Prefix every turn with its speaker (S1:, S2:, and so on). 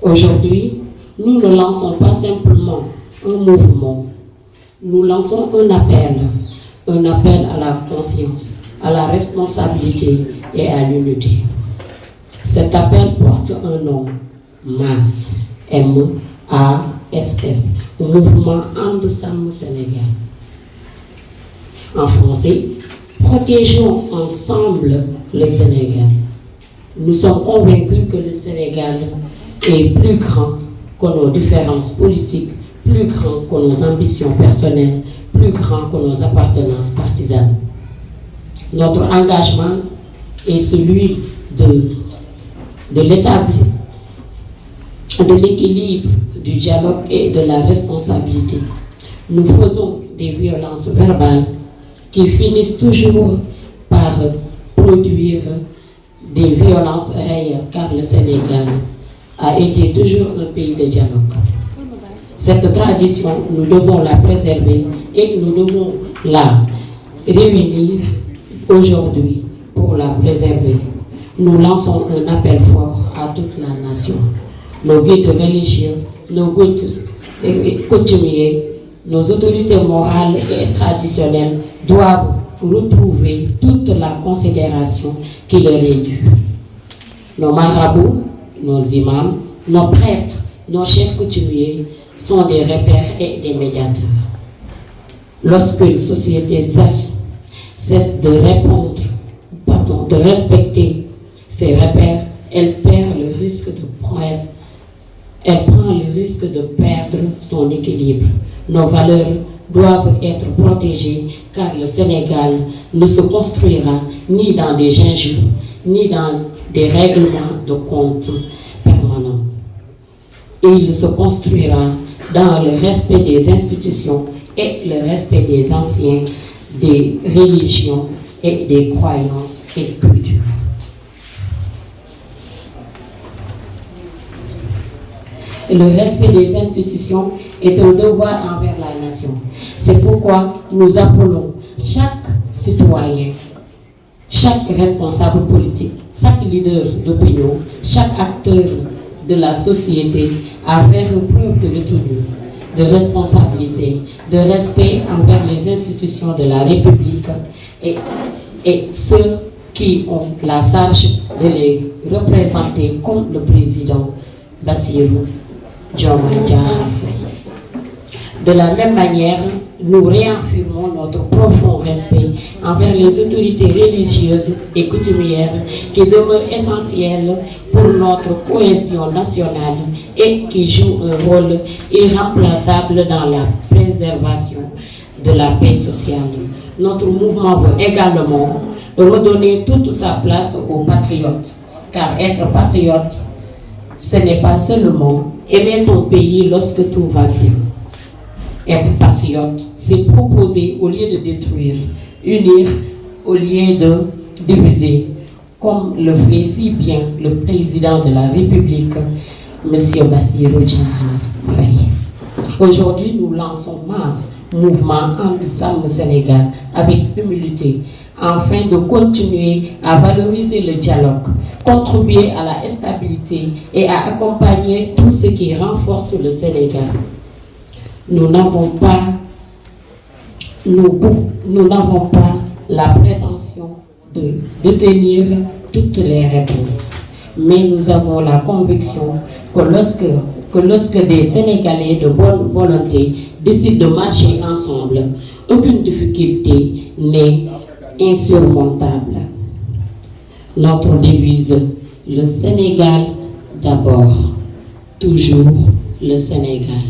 S1: Aujourd'hui, nous ne lançons pas simplement un mouvement, nous lançons un appel à la conscience, à la responsabilité et à l'unité. Cet appel porte un nom, MASS, M-A-S-S, Mouvement And Samm Sénégal. En français, protégeons ensemble le Sénégal. Nous sommes convaincus que le Sénégal est plus grand que nos différences politiques, plus grand que nos ambitions personnelles, plus grand que nos appartenances partisanes. Notre engagement est celui de l'équilibre, du dialogue et de la responsabilité. Nous faisons des violences verbales qui finissent toujours par produire des violences réelles, car le Sénégal a été toujours un pays de dialogue. Cette tradition, nous devons la préserver et nous devons la réunir aujourd'hui pour la préserver. Nous lançons un appel fort à toute la nation. Nos guides religieux, nos guides coutumiers, nos autorités morales et traditionnelles doivent retrouver toute la considération qui leur est due. Nos marabouts, nos imams, nos prêtres, nos chefs coutumiers sont des repères et des médiateurs. Lorsqu'une société cesse de respecter ses repères, elle prend le risque de perdre son équilibre. Nos valeurs doivent être protégées car le Sénégal ne se construira ni dans des injures, ni dans des règlements de compte permanents. Il se construira dans le respect des institutions et le respect des anciens, des religions et des croyances et cultures. Le respect des institutions est un devoir envers la nation. C'est pourquoi nous appelons chaque citoyen, chaque responsable politique, chaque leader d'opinion, chaque acteur de la société à faire preuve de retenue, de responsabilité, de respect envers les institutions de la République et ceux qui ont la charge de les représenter comme le président Bassirou Diomaye Diakhar Faye. De la même manière, nous réaffirmons notre profond respect envers les autorités religieuses et coutumières qui demeurent essentielles pour notre cohésion nationale et qui jouent un rôle irremplaçable dans la préservation de la paix sociale. Notre mouvement veut également redonner toute sa place aux patriotes, car être patriote, ce n'est pas seulement aimer son pays lorsque tout va bien. Être patriote, c'est proposer au lieu de détruire, unir au lieu de diviser, comme le fait si bien le président de la République, M. Bassirou Diomaye Faye. Aujourd'hui, nous lançons MASS, Mouvement And Samm Sénégal, avec humilité, afin de continuer à valoriser le dialogue, contribuer à la stabilité et à accompagner tout ce qui renforce le Sénégal. Nous n'avons pas la prétention de détenir toutes les réponses, mais nous avons la conviction que lorsque des Sénégalais de bonne volonté décident de marcher ensemble, aucune difficulté n'est insurmontable. Notre devise, le Sénégal d'abord, toujours le Sénégal.